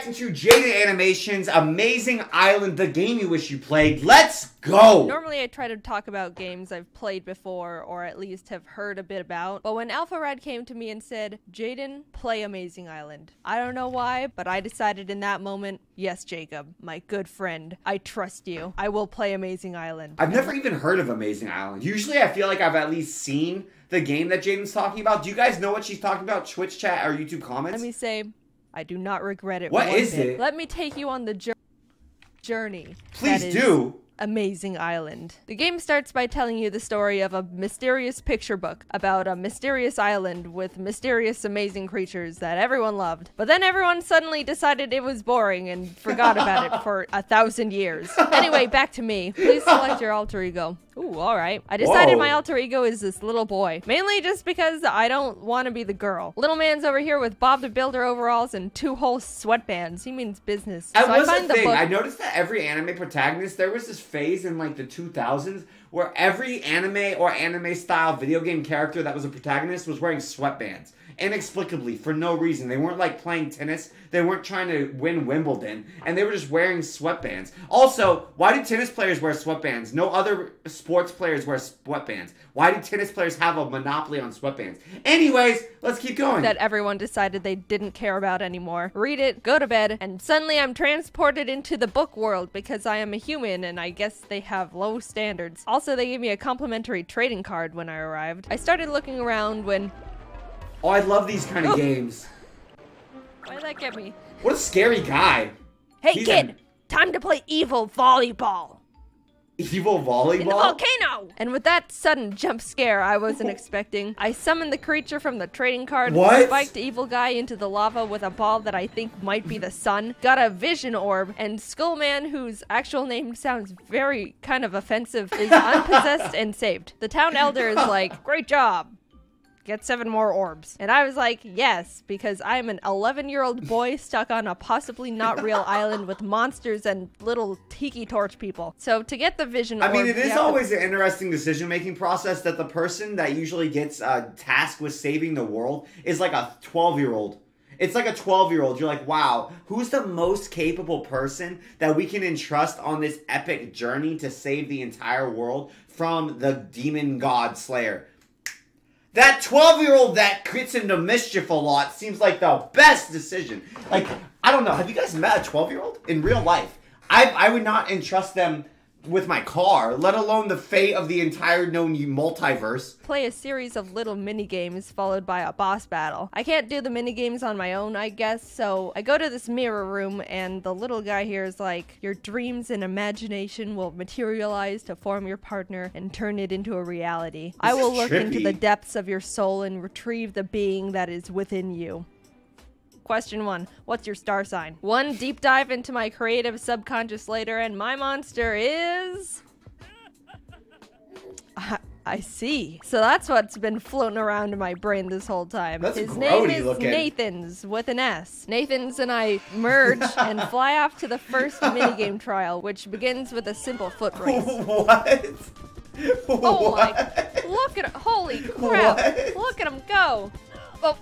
To Jaiden Animations, Amazing Island, the game you wish you played. Let's go! Normally I try to talk about games I've played before, or at least have heard a bit about, but when Alpha Rad came to me and said, Jaiden, play Amazing Island. I don't know why, but I decided in that moment, yes, Jacob, my good friend, I trust you. I will play Amazing Island. I've never even heard of Amazing Island. Usually I feel like I've at least seen the game that Jaiden's talking about. Do you guys know what she's talking about? Twitch chat or YouTube comments? Let me say, I do not regret it. What is it? Let me take you on the journey. Please do. Amazing Island. The game starts by telling you the story of a mysterious picture book about a mysterious island with mysterious amazing creatures that everyone loved. But then everyone suddenly decided it was boring and forgot about it for 1,000 years. Anyway, back to me. Please select your alter ego. Ooh, alright. I decided my alter ego is this little boy. Mainly just because I don't want to be the girl. Little man's over here with Bob the Builder overalls and 2 whole sweatbands. He means business. So I noticed that every anime protagonist, there was this phase in like the 2000s where every anime or anime style video game character that was a protagonist was wearing sweatbands. Inexplicably, for no reason. They weren't like playing tennis. They weren't trying to win Wimbledon. And they were just wearing sweatbands. Also, why do tennis players wear sweatbands? No other sports players wear sweatbands. Why do tennis players have a monopoly on sweatbands? Anyways, let's keep going. That everyone decided they didn't care about anymore. Read it, go to bed, and suddenly I'm transported into the book world because I am a human and I guess they have low standards. Also, they gave me a complimentary trading card when I arrived. I started looking around when... Oh, I love these kind of games. Why did that get me? What a scary guy. Hey, kid! Time to play evil volleyball! Evil volleyball? In the volcano! And with that sudden jump scare I wasn't expecting, I summoned the creature from the trading card, spiked evil guy into the lava with a ball that I think might be the sun, got a vision orb, and Skullman, whose actual name sounds very kind of offensive, is unpossessed and saved. The town elder is like, great job! Get 7 more orbs. And I was like, yes, because I'm an 11-year-old boy stuck on a possibly not real island with monsters and little tiki torch people. So to get the vision orb... I mean, it is always an interesting decision-making process that the person that usually gets tasked with saving the world is like a 12-year-old. It's like a 12-year-old. You're like, wow, who's the most capable person that we can entrust on this epic journey to save the entire world from the demon god slayer? That 12-year-old that gets into mischief a lot seems like the best decision. Like, I don't know. Have you guys met a 12-year-old in real life? I would not entrust them with my car, let alone the fate of the entire known multiverse. Play a series of little mini-games followed by a boss battle. I can't do the mini-games on my own, I guess, so I go to this mirror room and the little guy here is like, your dreams and imagination will materialize to form your partner and turn it into a reality. I will look into the depths of your soul and retrieve the being that is within you. Question 1. What's your star sign? 1 deep dive into my creative subconscious later, and my monster is... I see. So that's what's been floating around in my brain this whole time. His name is Nathans, with an S. Nathans and I merge and fly off to the first minigame trial, which begins with a simple foot race. What? Oh my... Look at... Holy crap! What? Look at him go! Oh...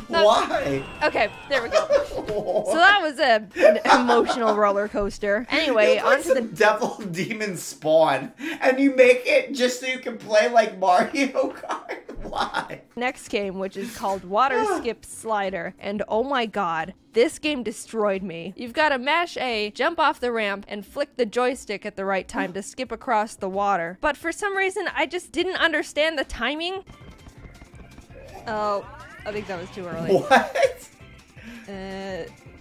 Why? Okay, there we go. So that was an emotional roller coaster. Anyway, onto the devil demon spawn, and you make it just so you can play like Mario Kart. Why? Next game, which is called Water Skip Slider, and oh my god, this game destroyed me. You've got to mash A, jump off the ramp, and flick the joystick at the right time to skip across the water. But for some reason, I just didn't understand the timing. Oh. I think that was too early. What?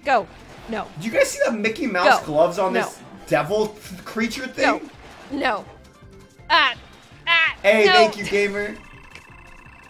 Go. No. Do you guys see the Mickey Mouse gloves on this devil creature thing? No. Hey, thank you, gamer.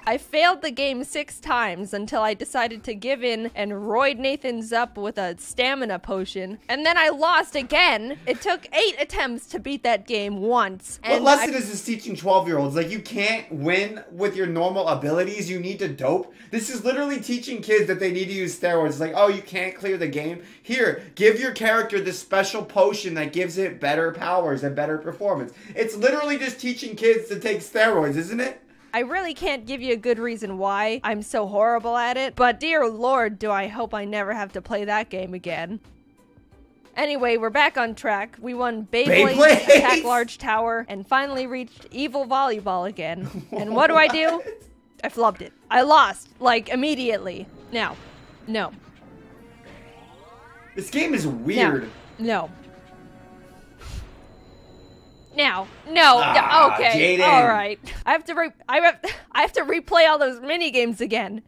I failed the game 6 times until I decided to give in and roid Nathan's up with a stamina potion. And then I lost again. It took 8 attempts to beat that game once. What lesson is this teaching 12-year-olds? Like, you can't win with your normal abilities. You need to dope. This is literally teaching kids that they need to use steroids. It's like, oh, you can't clear the game? Here, give your character this special potion that gives it better powers and better performance. It's literally just teaching kids to take steroids, isn't it? I really can't give you a good reason why I'm so horrible at it, but dear lord, do I hope I never have to play that game again. Anyway, we're back on track. We won Beyblade, Attack Large Tower, and finally reached Evil Volleyball again. And what do? I flubbed it. I lost, like, immediately. Now, no. This game is weird. No. Now, no. Okay, Jaiden. all right. I have to replay all those mini games again.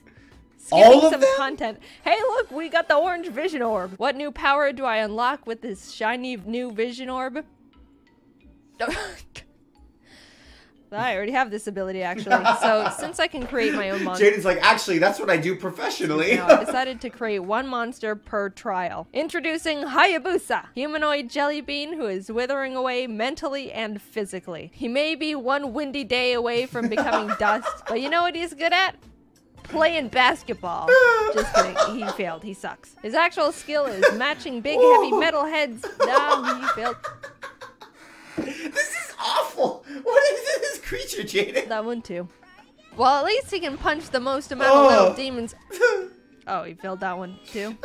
All of some them? content. Hey, look, we got the orange vision orb. What new power do I unlock with this shiny new vision orb? I already have this ability, actually. So, since I can create my own monster... Jaiden's like, actually, that's what I do professionally. Now, I decided to create one monster per trial. Introducing Hayabusa, humanoid jelly bean who is withering away mentally and physically. He may be one windy day away from becoming dust, but you know what he's good at? Playing basketball. Just kidding. He failed. He sucks. His actual skill is matching big, heavy metal heads. No, he failed. This is awful. What is this creature, Jaiden? That one too. Well, at least he can punch the most amount of little demons. Oh, he failed that one too.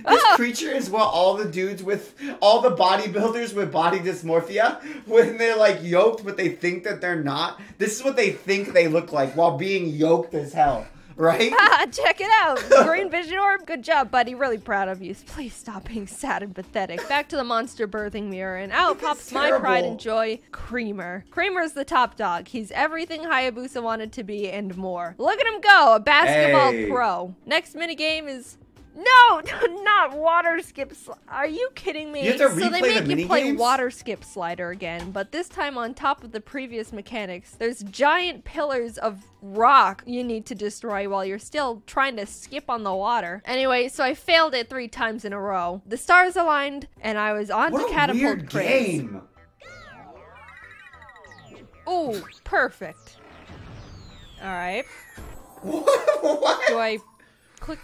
This creature is what all the bodybuilders with body dysmorphia, when they're like yoked but they think that they're not, this is what they think they look like while being yoked as hell. Right? Check it out. Green vision orb. Good job, buddy. Really proud of you. Please stop being sad and pathetic. Back to the monster birthing mirror, and out pops my pride and joy, Creamer. Creamer's the top dog. He's everything Hayabusa wanted to be and more. Look at him go, a basketball pro. Next minigame is... No, not water skip. Are you kidding me? You have to replay so they make the you play minigames? water skip slider again, but this time on top of the previous mechanics, there's giant pillars of rock you need to destroy while you're still trying to skip on the water. Anyway, so I failed it 3 times in a row. The stars aligned, and I was on to catapult weird craze. game. Ooh, perfect. All right. What? Do I click?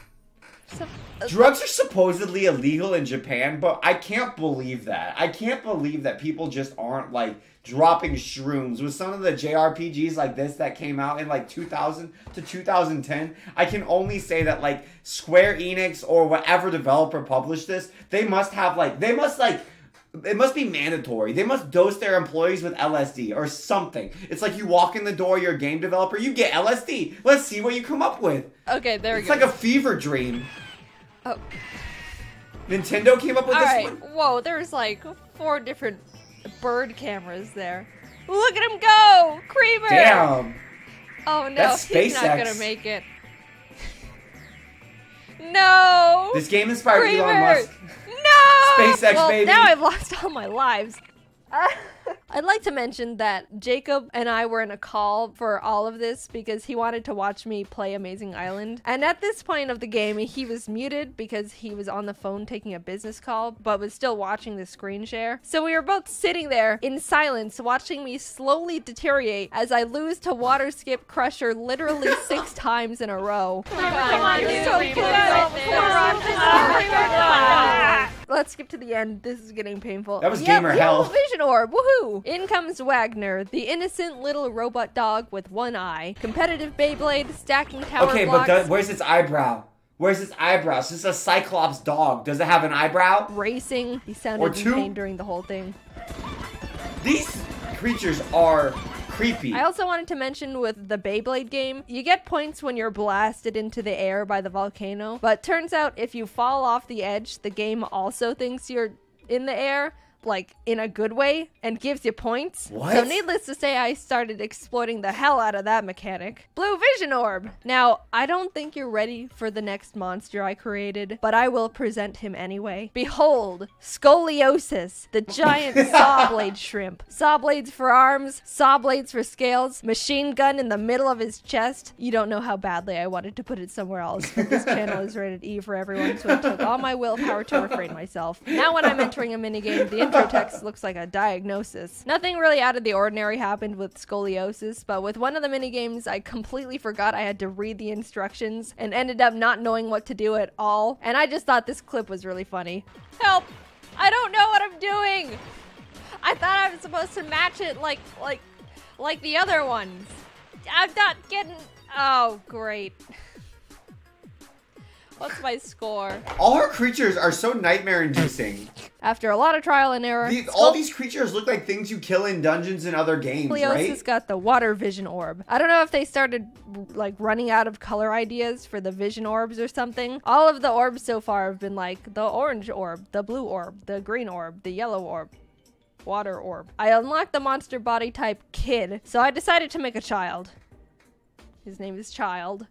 Drugs are supposedly illegal in Japan, but I can't believe that. I can't believe that people just aren't, like, dropping shrooms. With some of the JRPGs like this that came out in, like, 2000 to 2010, I can only say that, like, Square Enix or whatever developer published this, it must be mandatory. They must dose their employees with LSD or something. It's like you walk in the door, you're a game developer, you get LSD. Let's see what you come up with. Okay, there we go. It's like a fever dream. Oh. Nintendo came up with this one? Whoa, there's like 4 different bird cameras there. Look at him go! Creamer! Damn. Oh no, That's he's not SpaceX. gonna make it. No! This game inspired Creamer! Elon Musk. No! SpaceX, well, baby. Now I've lost all my lives. I'd like to mention that Jacob and I were in a call for all of this because he wanted to watch me play Amazing Island. And at this point of the game, he was muted because he was on the phone taking a business call, but was still watching the screen share. So we were both sitting there in silence, watching me slowly deteriorate as I lose to Water Skip Crusher literally 6 times in a row. Come on, you're so good. Let's skip to the end. This is getting painful. That was gamer hell. Vision orb. Woohoo! In comes Wagner, the innocent little robot dog with 1 eye. Competitive Beyblade, stacking tower blocks. But where's its eyebrow? Where's its eyebrow? It's just a Cyclops dog. Does it have an eyebrow? Racing. He sounded in pain during the whole thing. These creatures are creepy. I also wanted to mention with the Beyblade game, you get points when you're blasted into the air by the volcano, but turns out if you fall off the edge, the game also thinks you're in the air, like in a good way, and gives you points. What? So needless to say, I started exploiting the hell out of that mechanic. Blue vision orb. Now, I don't think you're ready for the next monster I created, but I will present him anyway. Behold, Scoliosis, the giant saw blade shrimp. Saw blades for arms, saw blades for scales, machine gun in the middle of his chest. You don't know how badly I wanted to put it somewhere else, but this channel is rated E for everyone, so I took all my willpower to refrain myself. Now when I'm entering a minigame, the intro text looks like a diagnosis. Nothing really out of the ordinary happened with Scoliosis, but with one of the minigames, I completely forgot I had to read the instructions and ended up not knowing what to do at all. And I just thought this clip was really funny. Help! I don't know what I'm doing! I thought I was supposed to match it like like the other ones. I'm not getting... Oh, great. What's my score? All her creatures are so nightmare-inducing. After a lot of trial and error... All these creatures look like things you kill in dungeons and other games, right? Scoliosis got the water vision orb. I don't know if they started, like, running out of color ideas for the vision orbs or something. All of the orbs so far have been like the orange orb, the blue orb, the green orb, the yellow orb, water orb. I unlocked the monster body type Kid, so I decided to make a child. His name is Child.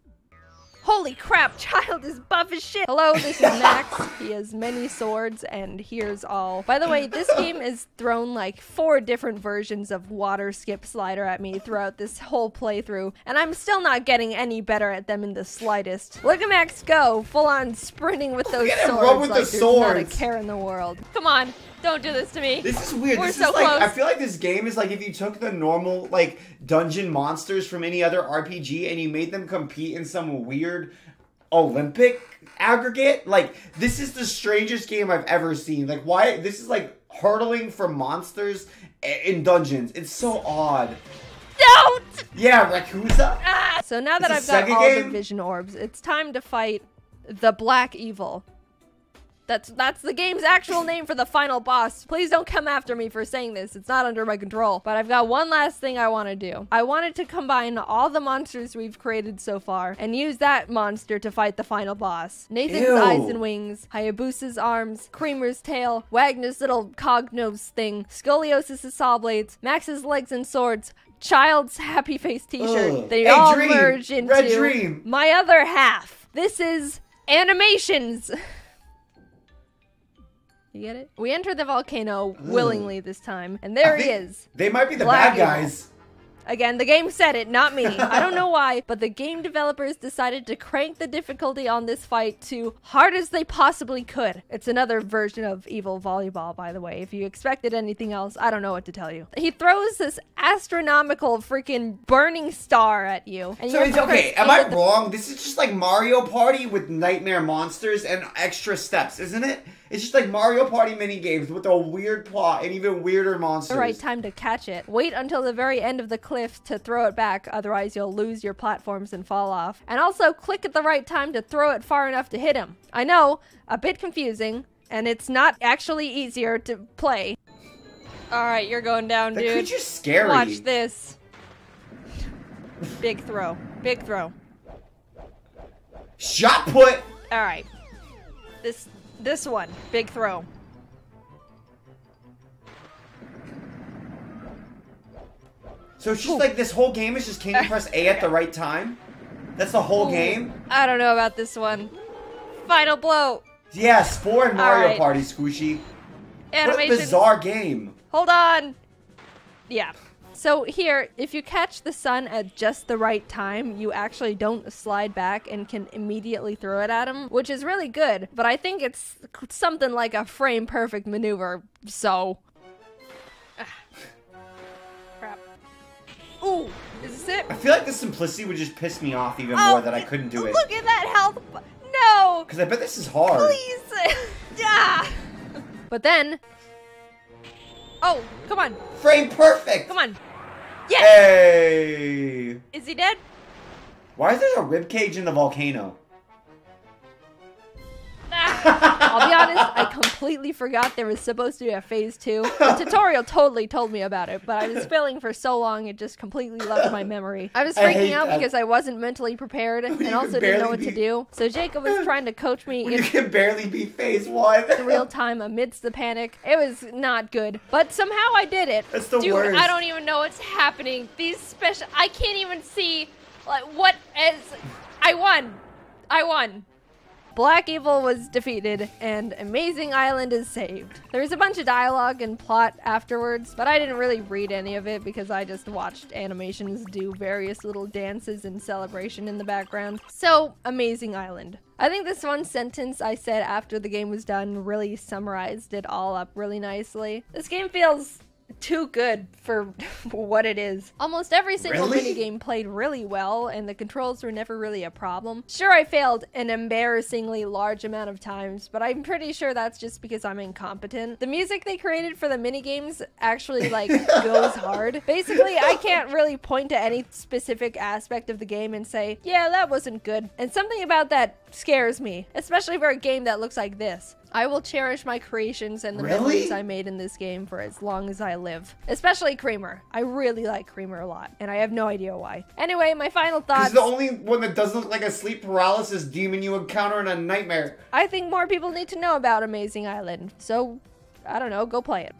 Holy crap, Child is buff as shit! Hello, this is Max. He has many swords, and here's all. By the way, this game has thrown like 4 different versions of water skip slider at me throughout this whole playthrough, and I'm still not getting any better at them in the slightest. Look at Max go, full on sprinting with those swords run with like the there's swords. not a care in the world. Come on, don't do this to me. This is weird. We're This so is like, close. I feel like this game is like if you took the normal like dungeon monsters from any other RPG and you made them compete in some weird Olympic aggregate. Like, this is the strangest game I've ever seen. Like, why? This is like hurdling for monsters in dungeons. It's so odd. Don't! Yeah, Rakusa. Ah! So now that I've got all the vision orbs, it's time to fight the Black Evil. That's the game's actual name for the final boss. Please don't come after me for saying this. It's not under my control. But I've got one last thing I want to do. I wanted to combine all the monsters we've created so far and use that monster to fight the final boss. Nathan's eyes and wings, Hayabusa's arms, Creamer's tail, Wagner's little cog nose thing, Scoliosis' saw blades, Max's legs and swords, Child's happy face t-shirt. They all merge into my other half. This is Animations. You get it? We enter the volcano willingly this time, and there he is. They might be the bad guys. Again, the game said it, not me. I don't know why, but the game developers decided to crank the difficulty on this fight to hard as they possibly could. It's another version of Evil Volleyball, by the way. If you expected anything else, I don't know what to tell you. He throws this astronomical freaking burning star at you. And so it's okay, am I wrong? This is just like Mario Party with nightmare monsters and extra steps, isn't it? It's just like Mario Party minigames with a weird plot and even weirder monsters. The right time to catch it. Wait until the very end of the cliff to throw it back, otherwise you'll lose your platforms and fall off. And also click at the right time to throw it far enough to hit him. I know, a bit confusing, and it's not actually easier to play. Alright, you're going down, dude. The creature's scary. Watch this. Big throw. Big throw. Shot put! Alright. This one. Big throw. So it's just like this whole game is just can you press A at the right time? That's the whole game? I don't know about this one. Final blow. Yeah, Spore and Mario Party, Squishy. What a bizarre game. Hold on. Yeah. So here, if you catch the sun at just the right time, you actually don't slide back and can immediately throw it at him, which is really good. But I think it's something like a frame-perfect maneuver, so... Crap. Ooh, is this it? I feel like the simplicity would just piss me off even more that I couldn't do it. Look at that health! No! Because I bet this is hard. Please! Ah! But then... Oh, come on. Frame perfect! Come on. Yes! Hey! Is he dead? Why is there a ribcage in the volcano? I'll be honest, I completely forgot there was supposed to be a phase 2. The tutorial totally told me about it, but I was failing for so long it just completely left my memory. I was freaking out because I wasn't mentally prepared and also didn't know what to do. So Jacob was trying to coach me you can barely beat phase 1. in real time amidst the panic. It was not good, but somehow I did it. That's the worst. I don't even know what's happening. These special... I can't even see like what is... I won. Black Evil was defeated, and Amazing Island is saved. There was a bunch of dialogue and plot afterwards, but I didn't really read any of it because I just watched Animations do various little dances and celebration in the background. So, Amazing Island. I think this one sentence I said after the game was done really summarized it all up really nicely. This game feels too good for what it is. Almost every single Really? minigame played really well, and the controls were never really a problem. Sure, I failed an embarrassingly large amount of times, but I'm pretty sure that's just because I'm incompetent. The music they created for the minigames actually, like, goes hard. Basically, I can't really point to any specific aspect of the game and say, yeah, that wasn't good. And something about that scares me, especially for a game that looks like this. I will cherish my creations and the memories I made in this game for as long as I live. Especially Creamer. I really like Creamer a lot, and I have no idea why. Anyway, my final thoughts. He's the only one that doesn't look like a sleep paralysis demon you encounter in a nightmare. I think more people need to know about Amazing Island, so, I don't know, go play it.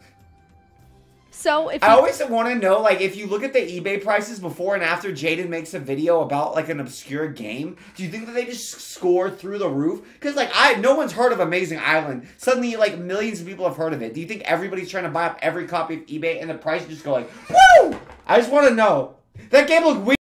So, if I always want to know, like, if you look at the eBay prices before and after Jaiden makes a video about, like, an obscure game, do you think that they just score through the roof? Because, like, no one's heard of Amazing Island. Suddenly, like, millions of people have heard of it. Do you think everybody's trying to buy up every copy of eBay and the price just go, like, woo! I just want to know. That game looked weird.